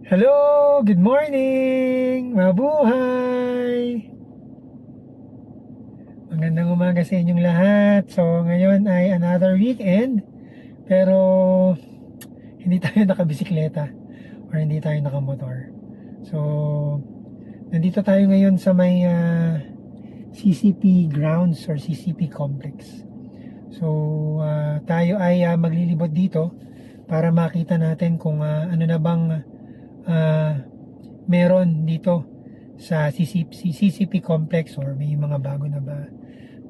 Hello! Good morning! Mabuhay! Magandang umaga sa inyong lahat. So, ngayon ay another weekend. Pero, hindi tayo nakabisikleta or hindi tayo nakamotor. So, nandito tayo ngayon sa may CCP grounds or CCP complex. So, tayo ay maglilibot dito para makita natin kung ano na bang meron dito sa CCP complex or may mga bago na ba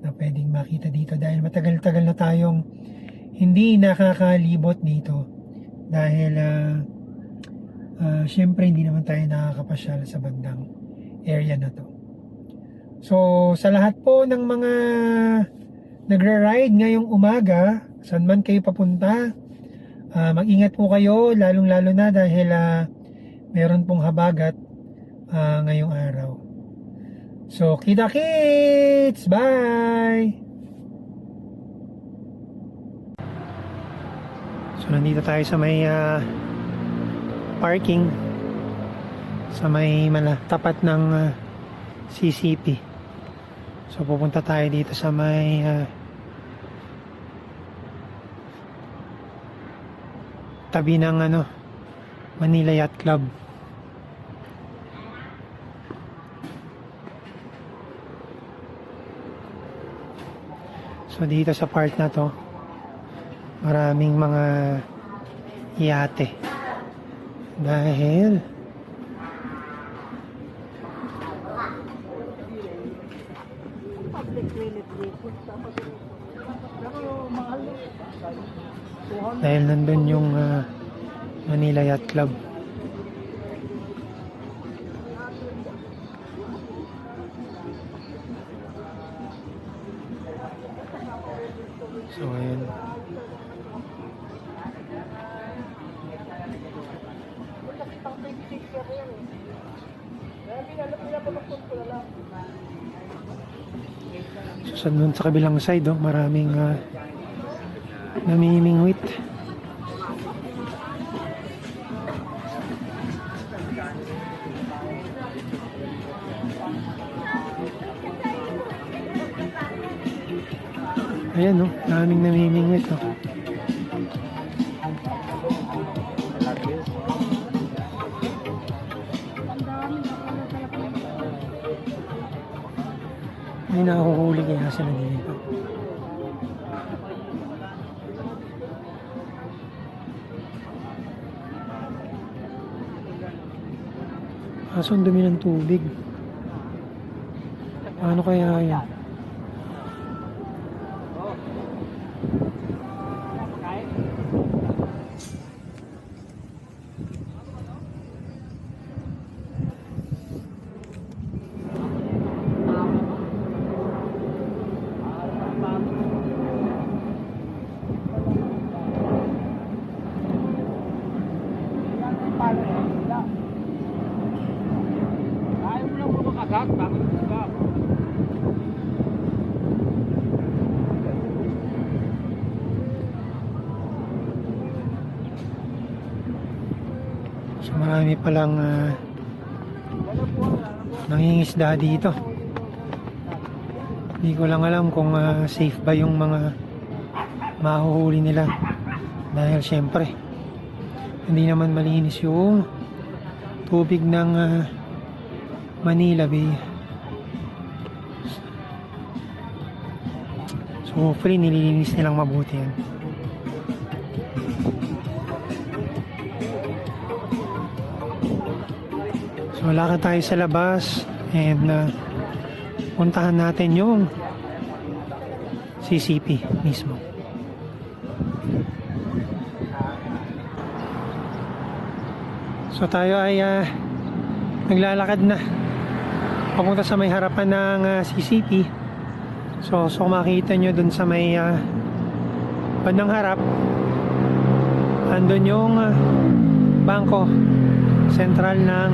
na pwedeng makita dito dahil matagal-tagal na tayong hindi nakakalibot dito dahil syempre hindi naman tayo nakakapasyal sa bandang area na to. So sa lahat po ng mga nagra-ride ngayong umaga, saan man kayo papunta, mag-ingat po kayo lalong-lalo na dahil meron pong habagat ngayong araw. So, kita-kits! Bye! So, nandito tayo sa may parking sa may tapat ng CCP. So, pupunta tayo dito sa may tabi ng Manila Yacht Club. So dito sa part na to, maraming mga yate. Dahil nandun yung Manila Yacht Club. So ayun. So sa kabilang side maraming namimingwit. Ayan daming namimingwit May nakuhuli kaya sila dito. Kaso ang dumi ng tubig. Paano kaya yan? So marami palang nangingisda dito. Hindi ko lang alam kung safe ba yung mga mahuhuli nila dahil syempre hindi naman malinis yung tubig ng Manila Bay. So hopefully nililinis nilang mabuti yan. So lakad tayo sa labas and puntahan natin yung CCP mismo. So tayo ay naglalakad na papunta sa may harapan ng CCP. So kung makita nyo dun sa may bandang harap, andun yung Bangko Sentral ng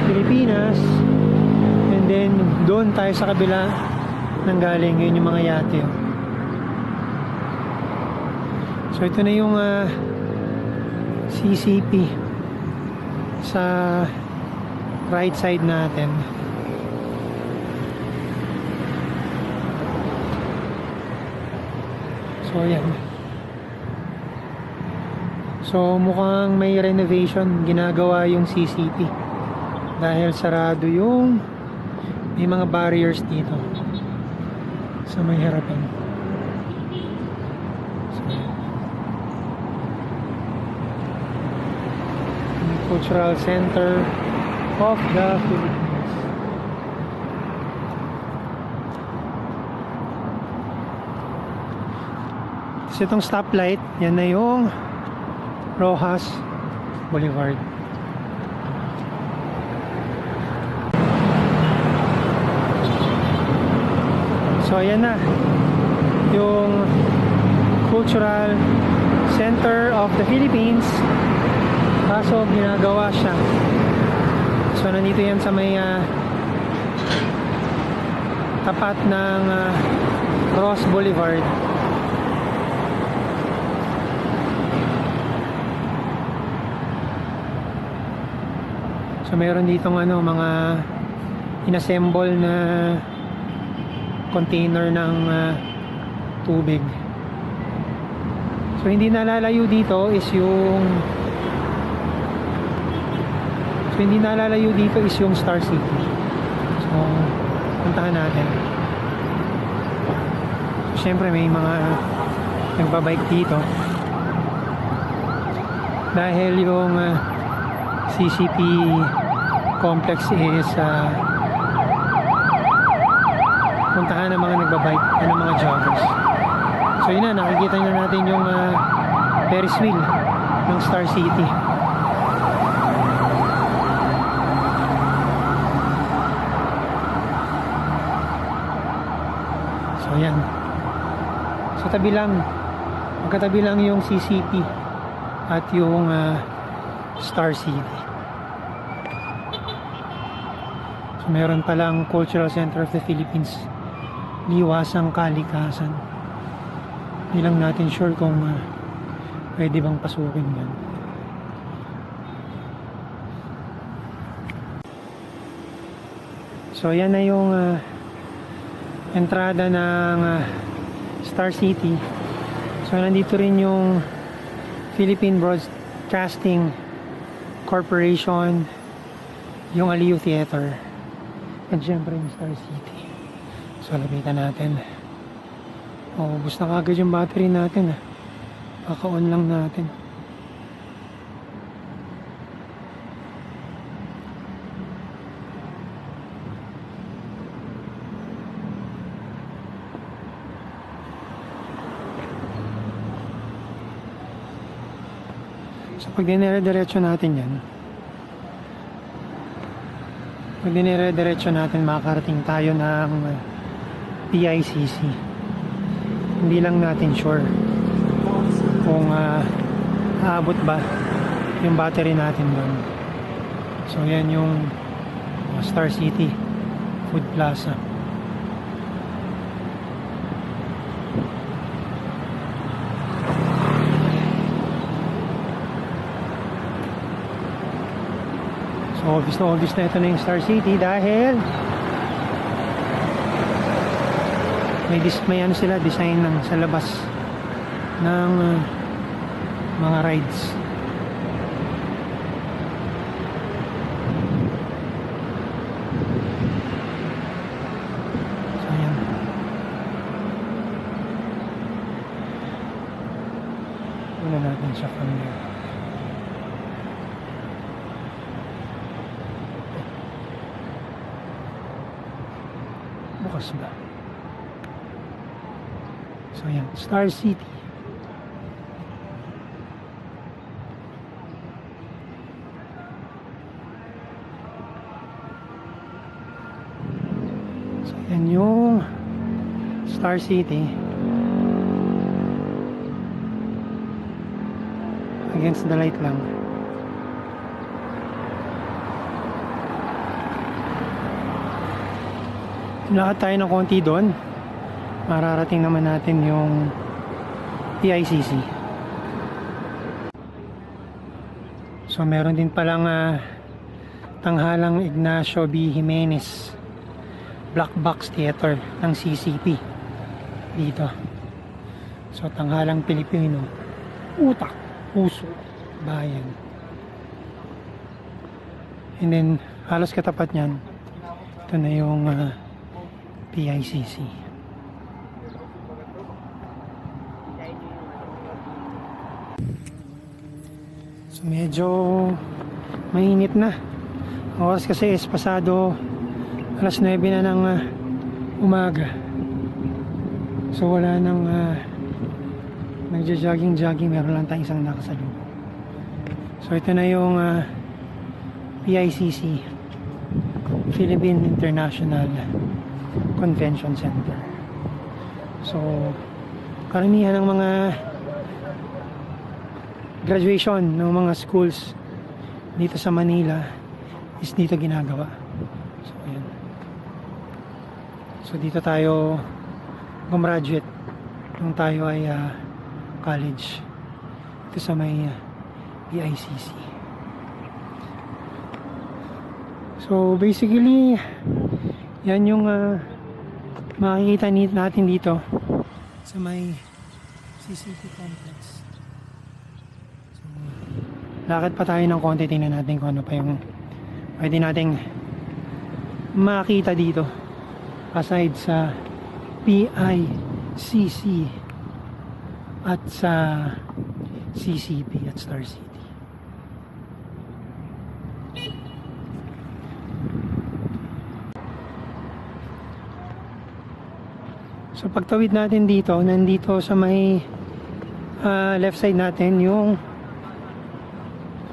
Pilipinas, and then doon tayo sa kabila nang galing yun yung mga yate. So ito na yung CCP. sa right side natin. So yan. So mukhang may renovation ginagawa yung CCP dahil sarado yung may mga barriers dito sa may harapan. So, Cultural Center of the Philippines. So itong stoplight, yan na yung Rojas Boulevard. So ayan na yung Cultural Center of the Philippines, kaso ginagawa siya. So nandito yan sa may tapat ng Ross Boulevard. So mayroon ditong mga inassemble na container ng tubig. So hindi nalalayo dito is yung Star City. So puntahan natin. So, syempre may mga nagbabike dito dahil yung CCP complex is puntahan ng mga nagbabike at ng mga joggers. So yun na, nakikita na natin yung Ferris wheel ng Star City. So yan. So magkatabi lang yung CCP at yung Star City. So meron palang Cultural Center of the Philippines, Liwasang Kalikasan. Hindi lang natin sure kung pwede bang pasukin yan. So yan na yung entrada ng Star City. So nandito rin yung Philippine Broadcasting Corporation, yung Aliw Theater, at syempre yung Star City. So lapitan natin. Ubus na kagad yung battery natin. Kaka-on lang natin. So pag dinire-diretso natin yan, makakarating tayo ng PICC. Hindi lang natin sure kung aabot ba yung battery natin doon. So yan yung Star City Food Plaza. So obvious na ito na yung Star City dahil may sila design ng sa labas ng mga rides. So yan. Una natin siya from there. Bukas ba? So yan, Star City. So yan yung Star City against the light lang. Lakad tayo ng konti doon, mararating naman natin yung PICC. So meron din palang Tanghalang Ignacio B. Jimenez Black Box Theater ng CCP dito. So Tanghalang Pilipino, utak, puso, bayan. And then halos katapat niyan, ito na yung PICC. So medyo mainit na. Ang oras kasi is pasado alas 9 na ng umaga. So wala nang nagja-jogging, meron lang tayong isang nakasalubong. So ito na yung PICC, Philippine International Convention Center. So karamihan ng mga graduation ng mga schools dito sa Manila is dito ginagawa. So ayan. So dito tayo gumraduate nung tayo ay college. Ito sa may PICC. So basically yan yung makikita natin dito sa may CCP complex. So lakad pa tayo ng konti, tingnan natin kung ano pa yung pwede nating makita dito aside sa PICC at sa CCP at Star City. So pagtawid natin dito, nandito sa may left side natin yung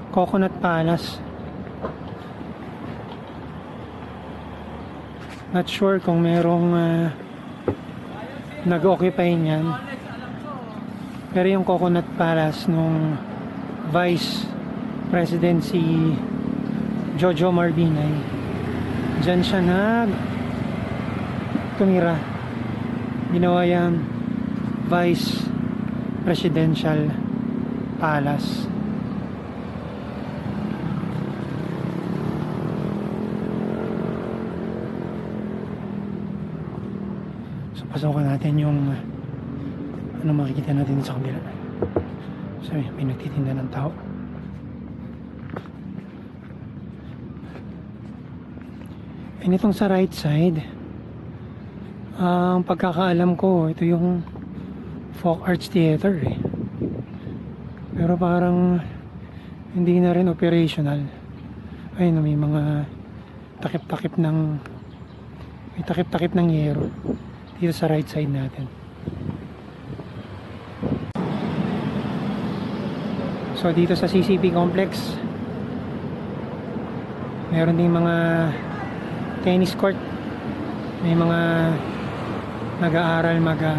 Coconut Palace. Not sure kung merong nag-occupy niyan. Pero yung Coconut Palace nung Vice President si Jojo Marbinay, dyan siya tumira. Ginawa yung Vice Presidential Palace. So pasokan natin yung ano makikita natin sa kabila. Sorry, may nagtitinda ng tao. And itong sa right side, ang pagkakaalam ko, ito yung Folk Arts Theater eh. Pero parang hindi na rin operational. Ayun, may mga takip-takip ng yero dito sa right side natin. So dito sa CCP complex, meron ding mga tennis court. May mga nag-aaral mag-tennis.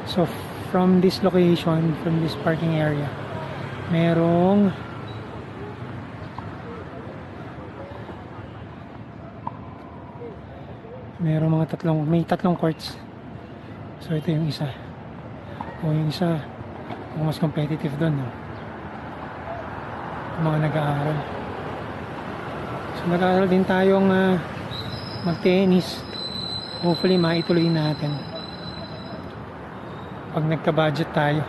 So from this location, from this parking area, merong may tatlong courts. So ito yung isa. Yung isa mas competitive doon, no? Yung mga nag-aaral. So nag-aaral din tayong mag-tennis. Hopefully maituloy natin. Pag nagka-budget tayo,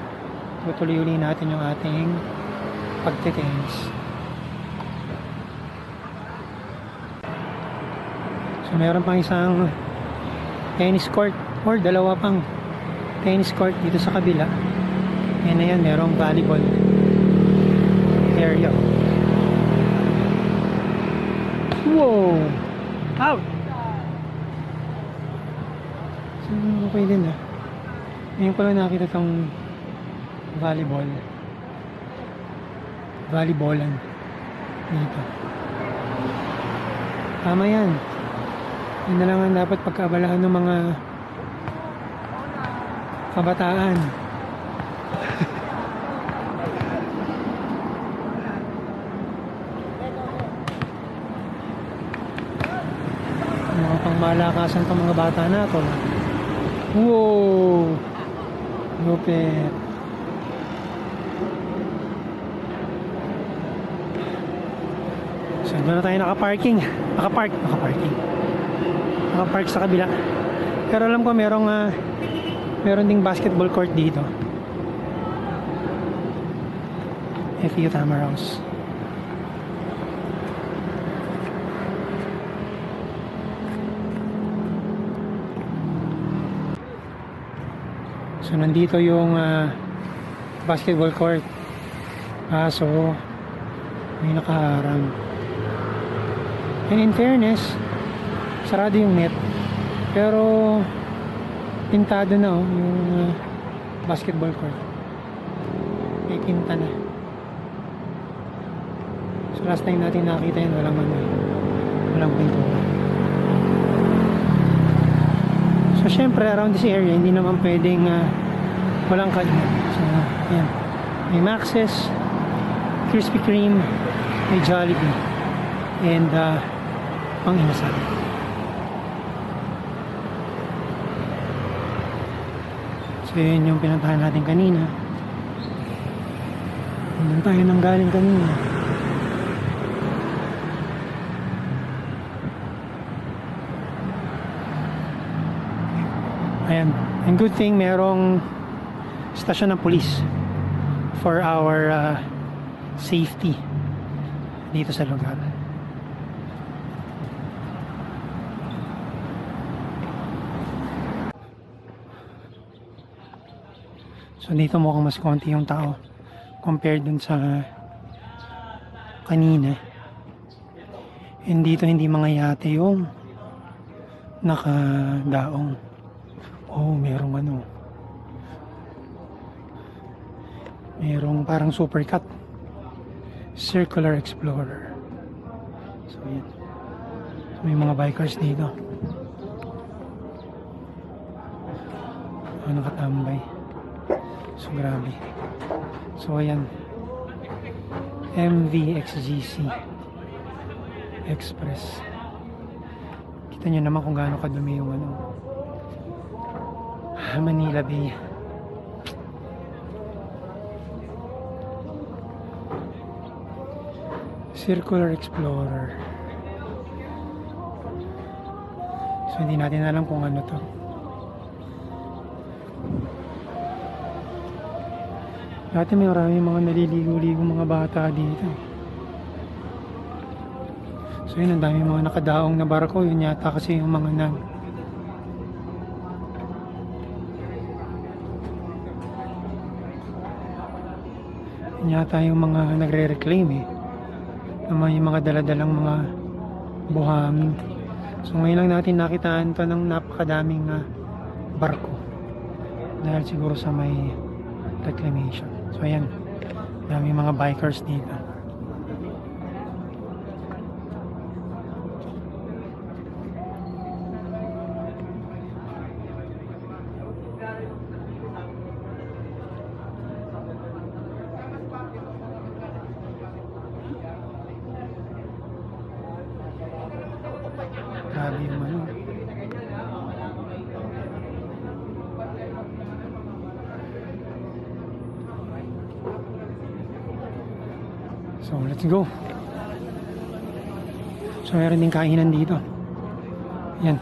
tutuloy uli natin yung ating pagte-tennis. So meron pang isang tennis court or dalawa pang tennis court dito sa kabila. And ayan, merong volleyball area. Wow! Out! So okay din ah. Ngayon ko lang nakita itong volleyballan dito. Tama yan. Yun na lang ang dapat pagkaabalahan ng mga kabataan. Mga pangmalakasan itong mga bata na ito. Wow! Lupit. So doon na tayo nakaparking. Nakapark sa kabila. Pero alam ko meron ding basketball court dito. FEU Tamaraos. So nandito yung basketball court. So may nakaharang. And in fairness, sarado yung net. Pero pintado na yung basketball court. May pinta na. So last time natin nakita yun, walang pintura. So syempre around this area hindi naman pwedeng walang kainan. So yan. May Max's, Krispy Kreme, may Jollibee, and pang-inasal. So yun yung pinuntahan natin kanina. Doon tayo nang galing kanina. Ayan. And good thing merong stasyon ng police for our safety dito sa lugar. So dito mukhang mas konti yung tao compared dun sa kanina. And dito hindi mga yate yung nakadaong. Oh, merong parang supercut Circular Explorer. So yan. So, may mga bikers dito. Nakatambay. So grabe. So ayan, MVXGC Express. Kita nyo naman kung gaano kadumi yung Manila Bay. Circular Explorer. So hindi natin alam kung ano to. Dati may maraming mga naliligo-ligo mga bata dito. So yun, ang dami mga nakadaong na barko. Yun yata kasi yung mga yun yata yung mga nagre-reclaim naman yung mga daladalang mga buhangin. So ngayon lang natin nakitaan to ng napakadaming barko. Dahil siguro sa may reclamation. So ayan, daming mga bikers dito. Grabe yung So let's go. So meron din kainan dito. Yan.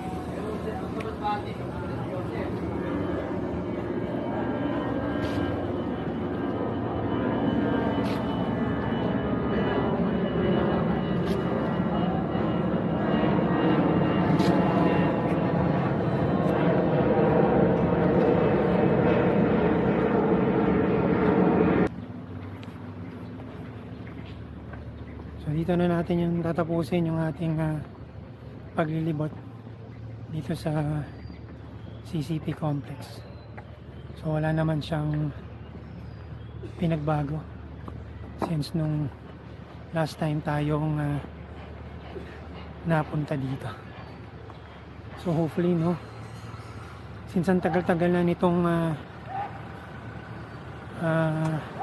So dito na natin yung tatapusin yung ating paglilibot dito sa CCP complex. So wala naman siyang pinagbago since nung last time tayong napunta dito. So hopefully since ang tagal-tagal na nitong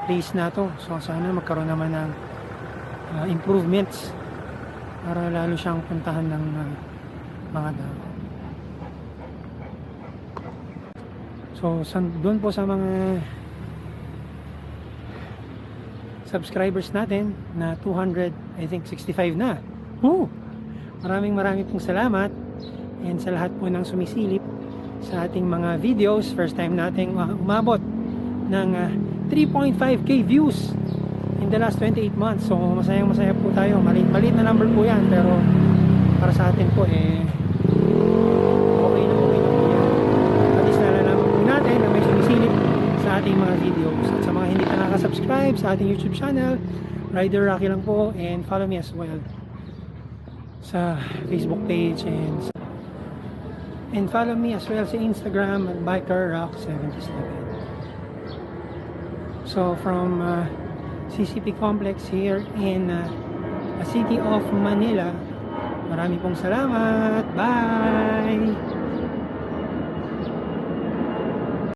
place na to, so sana magkaroon naman ng improvements para lalo siyang puntahan ng mga tao. So doon po sa mga subscribers natin na 265 na. Oh, maraming pong salamat and sa lahat po ng sumisilip sa ating mga videos. First time nating umabot ng 3.5k views in the last 28 months. So masayang masaya po tayo. Maliit na number po yan, pero para sa atin po okay na po yan. At least nalalaman po natin na may sumisilip sa ating mga videos. At sa mga hindi pa nakasubscribe sa ating YouTube channel, Rider Rocky lang po, and follow me as well sa Facebook page and follow me as well sa Instagram at BikerRock77. So from CCP Complex here in the city of Manila, marami pong salamat. Bye!